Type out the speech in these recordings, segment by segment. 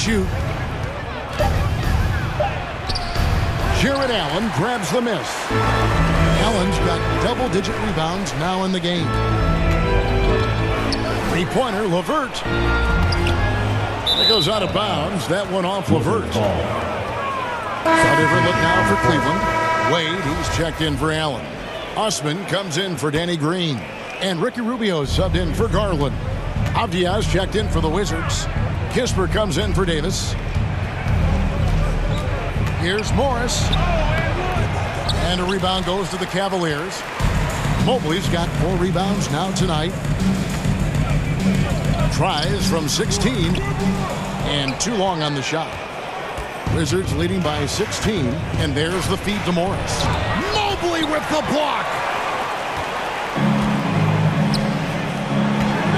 shoot. Jared Allen grabs the miss. Allen's got double-digit rebounds now in the game. Three-pointer, LeVert. It goes out of bounds. That one off LeVert. So different look now for Cleveland. Wade, he's checked in for Allen. Osman comes in for Danny Green. And Ricky Rubio subbed in for Garland. Avdiaz checked in for the Wizards. Kispert comes in for Davis. Here's Morris. And a rebound goes to the Cavaliers. Mobley's got 4 rebounds now tonight. Tries from 16. And too long on the shot. Wizards leading by 16. And there's the feed to Morris. Mobley with the block.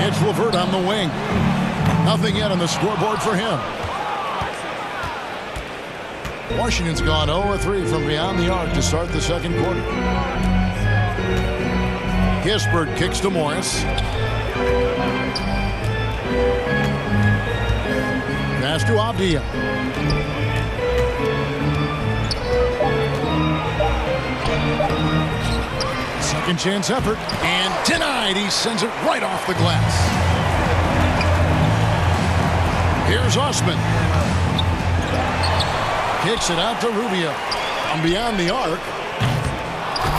It's LeVert on the wing. Nothing yet on the scoreboard for him. Washington's gone 0-3 from beyond the arc to start the second quarter. Kispert kicks to Morris. Pass to Avdia. Second chance effort. And denied. He sends it right off the glass. Here's Osman. Kicks it out to Rubio. From beyond the arc.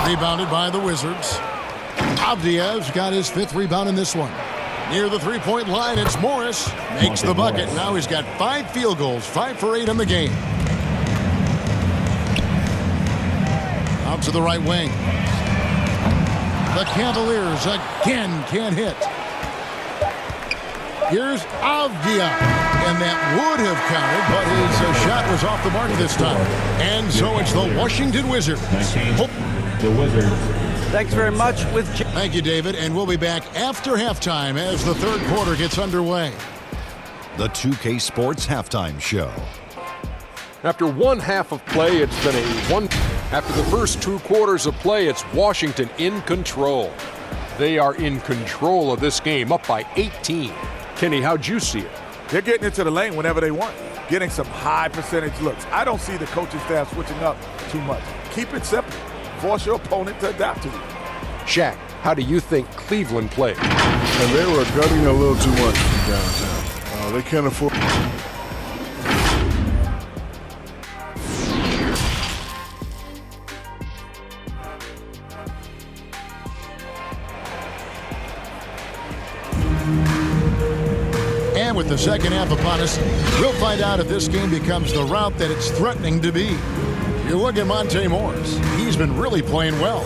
Rebounded by the Wizards. Avdiaz got his 5th rebound in this one. Near the three-point line, it's Morris. Makes the bucket. Now he's got 5 field goals, 5 for 8 in the game. Out to the right wing. The Cavaliers again can't hit. Here's Avdia. And that would have counted, but his shot was off the mark this time. And so it's the Washington Wizards. The Wizards. Thanks very much. Thank you, David. And we'll be back after halftime as the third quarter gets underway. The 2K Sports Halftime Show. After one half of play, it's been a one. After the first 2 quarters of play, it's Washington in control. They are in control of this game, up by 18. Kenny, how'd you see it? They're getting into the lane whenever they want, getting some high percentage looks. I don't see the coaching staff switching up too much. Keep it simple. Force your opponent to adapt to you. Shaq, how do you think Cleveland played? And they were gutting a little too much downtown. They can't afford. And with the second half upon us, we'll find out if this game becomes the route that it's threatening to be. You look at Monte Morris. He's been really playing well.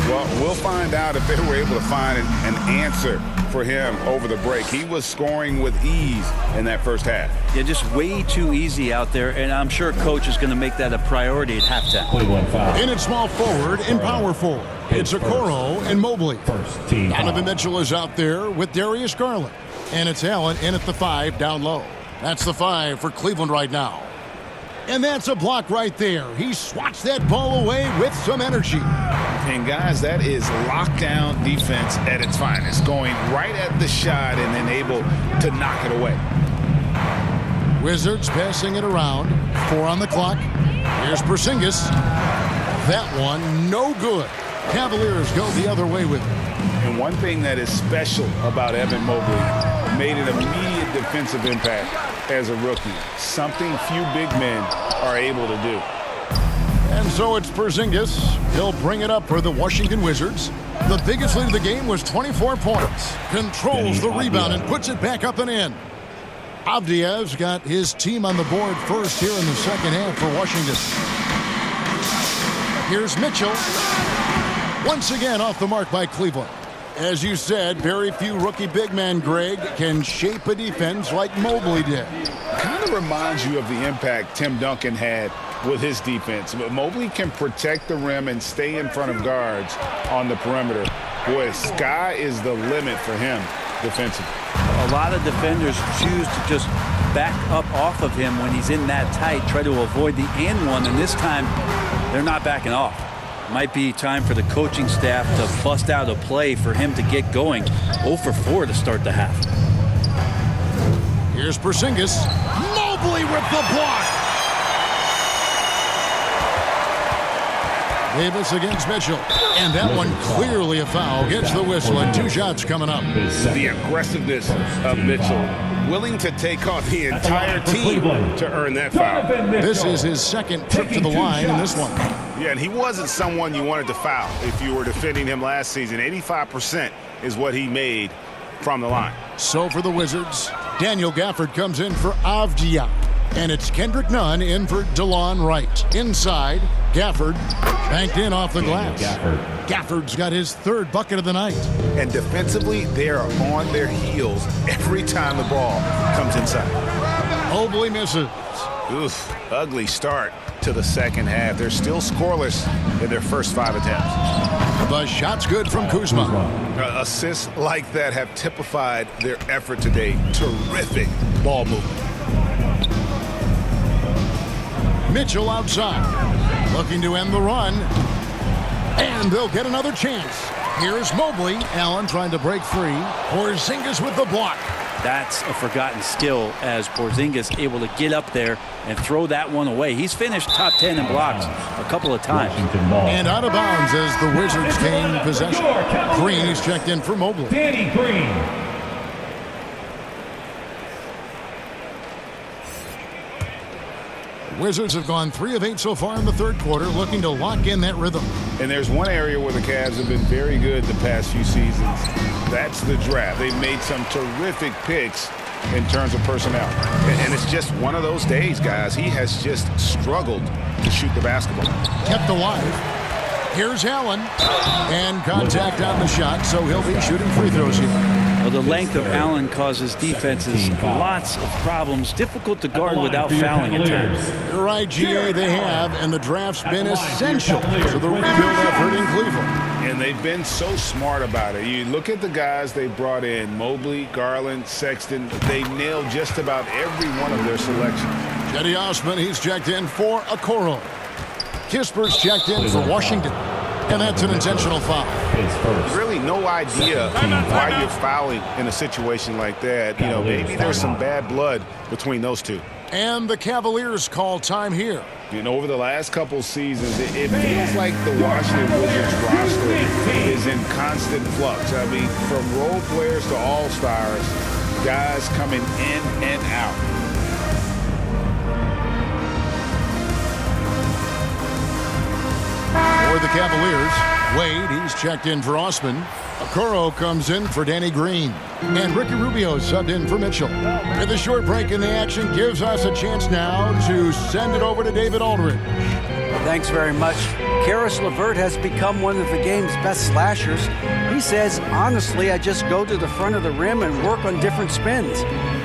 Well, we'll find out if they were able to find an answer for him over the break. He was scoring with ease in that first half. Yeah, just way too easy out there, and I'm sure Coach is going to make that a priority at halftime. In at small forward and power forward, it's Okoro and Mobley. Donovan Mitchell is out there with Darius Garland. And it's Allen in at the 5 down low. That's the 5 for Cleveland right now. And that's a block right there. He swats that ball away with some energy. And guys, that is lockdown defense at its finest. Going right at the shot and then able to knock it away. Wizards passing it around. 4 on the clock. Here's Porzingis. That one no good. Cavaliers go the other way with it. And one thing that is special about Evan Mobley, made an immediate defensive impact as a rookie. Something few big men are able to do. And so it's Porzingis. He'll bring it up for the Washington Wizards. The biggest lead of the game was 24 points. Controls the rebound and puts it back up and in. Avdiaz got his team on the board first here in the second half for Washington. Here's Mitchell. Once again off the mark by Cleveland. As you said, very few rookie big men, Greg, can shape a defense like Mobley did. Kind of reminds you of the impact Tim Duncan had with his defense. But Mobley can protect the rim and stay in front of guards on the perimeter. Boy, sky is the limit for him defensively. A lot of defenders choose to just back up off of him when he's in that tight, try to avoid the and one, and this time they're not backing off. Might be time for the coaching staff to bust out a play for him to get going. 0 for 4 to start the half. Here's Porzingis. Mobley with the block. Davis against Mitchell. And that one clearly a foul. Gets the whistle and 2 shots coming up. The aggressiveness of Mitchell, willing to take on the entire team to earn that foul. This is his second trip to the line in this one. Yeah, and he wasn't someone you wanted to foul if you were defending him last season. 85% is what he made from the line. So for the Wizards, Daniel Gafford comes in for Avdia. And it's Kendrick Nunn in for DeLon Wright. Inside, Gafford banked in off the glass. Gafford's got his 3rd bucket of the night. And defensively, they are on their heels every time the ball comes inside. Mobley misses. Oof, ugly start to the second half. They're still scoreless in their first 5 attempts. The shot's good from Kuzma. Assists like that have typified their effort today. Terrific ball movement. Mitchell outside, looking to end the run, and they'll get another chance. Here's Mobley. Allen trying to break free. Porzingis with the block. That's a forgotten skill as Porzingis able to get up there and throw that one away. He's finished top 10 in blocks a couple of times. And out of bounds as the Wizards gain possession. Green is checked in for Mobley. Danny Green. Wizards have gone 3 of 8 so far in the 3rd quarter, looking to lock in that rhythm. And there's one area where the Cavs have been very good the past few seasons. That's the draft. They've made some terrific picks in terms of personnel. And it's just one of those days, guys. He has just struggled to shoot the basketball. Kept alive. Here's Allen. And contact on the shot, so he'll be shooting free throws here. Well, the length of Allen causes defenses lots of problems. Difficult to guard without fouling at times. You're right, GA, they have, and the draft's been essential to the rebuild effort in Cleveland. And they've been so smart about it. You look at the guys they brought in, Mobley, Garland, Sexton. They nailed just about every one of their selections. Cedi Osman, he's checked in for Okoro. Kisper's checked in for Washington. And that's an intentional foul. Really no idea why you're fouling in a situation like that. You know, maybe there's some bad blood between those two. And the Cavaliers call time here. You know, over the last couple seasons, it feels like the Washington Wizards roster is in constant flux. I mean, from role players to all-stars, guys coming in and out. For the Cavaliers, Wade, he's checked in for Osman. Okoro comes in for Danny Green. And Ricky Rubio subbed in for Mitchell. And the short break in the action gives us a chance now to send it over to David Aldridge. Thanks very much. Karis LeVert has become one of the game's best slashers. He says, honestly, I just go to the front of the rim and work on different spins.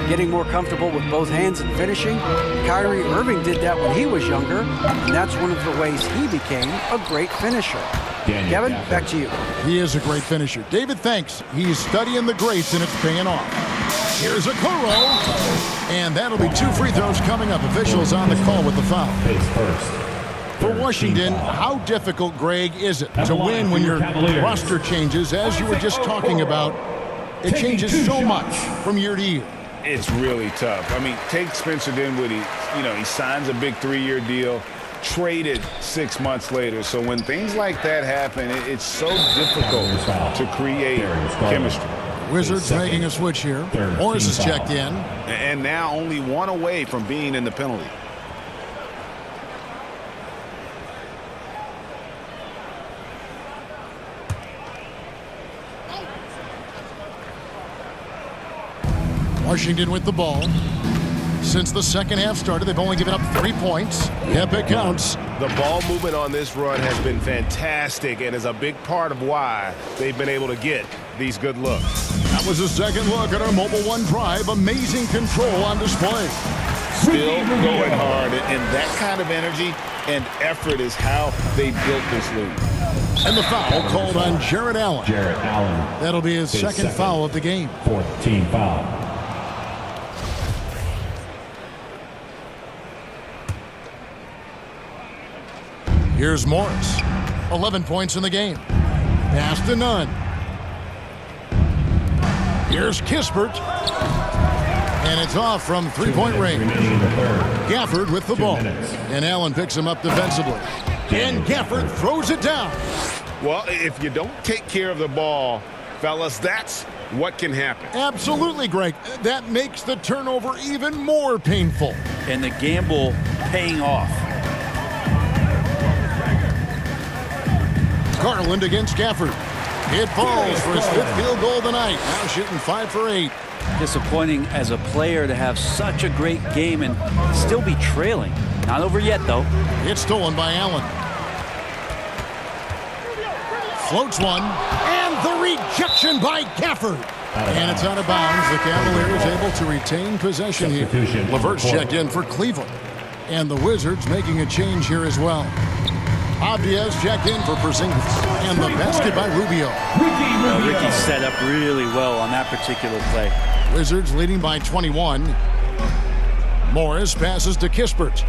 Getting more comfortable with both hands and finishing. Kyrie Irving did that when he was younger, and that's one of the ways he became a great finisher. Kevin, back to you. He is a great finisher. David, thanks. He's studying the greats, and it's paying off. Here's Okoro, and that'll be 2 free throws coming up. Officials on the call with the foul. For Washington, how difficult, Greg, is it to win when your roster changes, as you were just talking about? It changes so much from year to year. It's really tough. I mean, take Spencer Dinwiddie. You know, he signs a big 3-year deal, traded 6 months later. So when things like that happen, it's so difficult to create chemistry. Wizards making a switch here. Morris is checked in. And now only 1 away from being in the penalty. Washington with the ball. Since the second half started, they've only given up 3 points. Yep, it counts. The ball movement on this run has been fantastic and is a big part of why they've been able to get these good looks. That was a second look at our Mobile One drive. Amazing control on display. Still going hard, and that kind of energy and effort is how they built this league. And the foul called on Jarrett Allen. Jarrett Allen. That'll be his second foul of the game. 4th team foul. Here's Morris. 11 points in the game. Pass to Nunn. Here's Kispert. And it's off from three-point range. Remaining in the third. Gafford with the 2 ball. minutes. And Allen picks him up defensively. And Gafford throws it down. Well, if you don't take care of the ball, fellas, that's what can happen. Absolutely, Greg. That makes the turnover even more painful. And the gamble paying off. Garland against Gafford. It falls for his 5th field goal tonight. Now shooting 5 for 8. Disappointing as a player to have such a great game and still be trailing. Not over yet, though. It's stolen by Allen. Floats one. And the rejection by Gafford. And it's out of bounds. The Cavaliers able to retain possession here. Substitution. LeVert's checked in for Cleveland. And the Wizards making a change here as well. Abdias checked in for Porzingis. And the basket by Rubio. Ricky set up really well on that particular play. Wizards leading by 21. Morris passes to Kispert.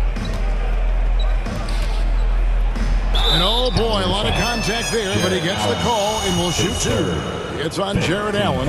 And oh boy, a lot of contact there, but he gets the call and will shoot 2. It's on Jared Allen.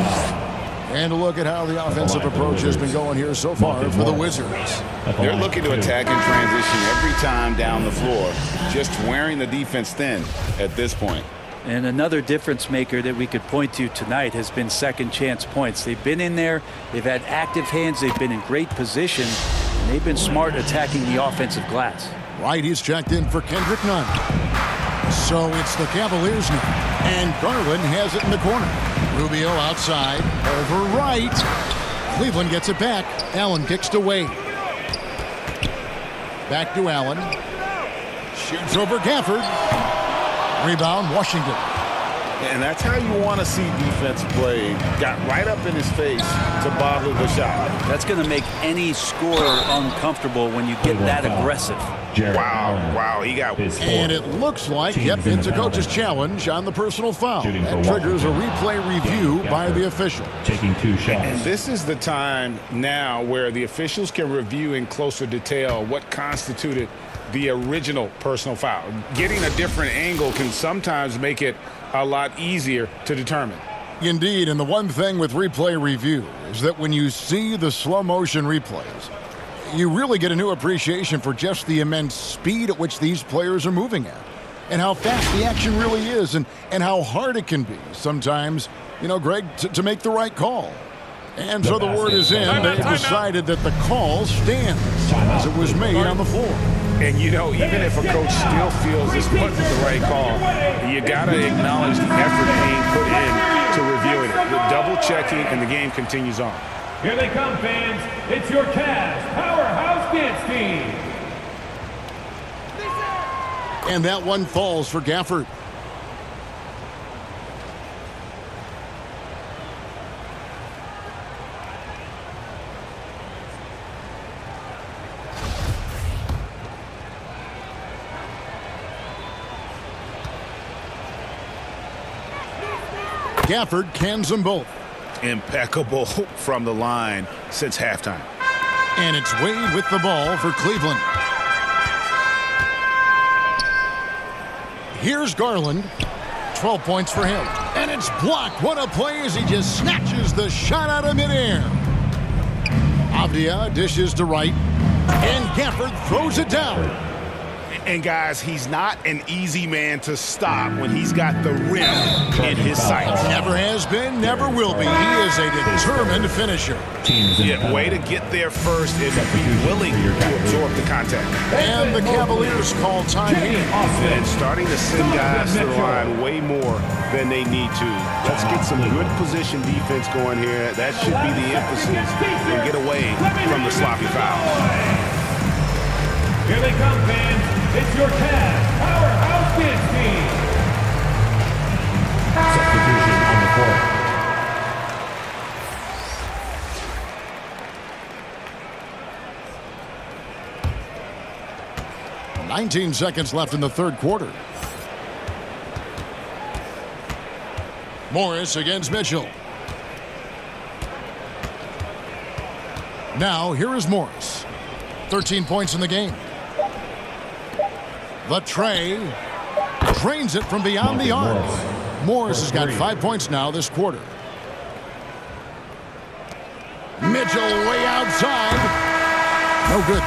And a look at how the offensive approach has been going here so far for the Wizards. They're looking to attack in transition every time down the floor, just wearing the defense thin at this point. And another difference maker that we could point to tonight has been second chance points. They've been in there, they've had active hands, they've been in great position, and they've been smart attacking the offensive glass. Right, he's checked in for Kendrick Nunn. So it's the Cavaliers now. And Garland has it in the corner. Rubio outside, over right. Cleveland gets it back. Allen kicks to Wade. Back to Allen. Shoots over Gafford. Rebound, Washington. And that's how you want to see defense play. Got right up in his face to bother the shot. That's going to make any scorer uncomfortable when you get that aggressive. Wow, he got his And it looks like, yep, it's a coach's challenge on the personal foul. That triggers a replay review by the official. Taking 2 shots. And this is the time now where the officials can review in closer detail what constituted the original personal foul. Getting a different angle can sometimes make it a lot easier to determine. Indeed, and the one thing with replay review is that when you see the slow motion replays, you really get a new appreciation for just the immense speed at which these players are moving at and how fast the action really is and how hard it can be sometimes, you know, Greg, to make the right call. And so the word is in. They've decided that the call stands as it was made on the floor. And, you know, even if a coach still feels this wasn't the right call, you got to acknowledge the effort being put in to reviewing it. The double checking, and the game continues on. Here they come, fans. It's your Cavs Powerhouse Dance Team. And that one falls for Gafford. Gafford cans them both. Impeccable from the line since halftime. And it's Wade with the ball for Cleveland. Here's Garland. 12 points for him. And it's blocked. What a play as he just snatches the shot out of midair. Avdia dishes to right. And Gafford throws it down. And, guys, he's not an easy man to stop when he's got the rim in his sights. Never has been, never will be. He is a determined finisher. Yeah, way to get there first and be willing to absorb the contact. And the Cavaliers call time here. And starting to send guys to the line way more than they need to. Let's get some good position defense going here. That should be the emphasis and get away from the sloppy foul. Here they come, fans. It's your Cavs Powerhouse Dance Team. Substitution on the court. 19 seconds left in the third quarter. Morris against Mitchell. Now, here is Morris. 13 points in the game. The tray drains it from beyond the arc. Morris has got 5 points now this quarter. Mitchell way outside. No good.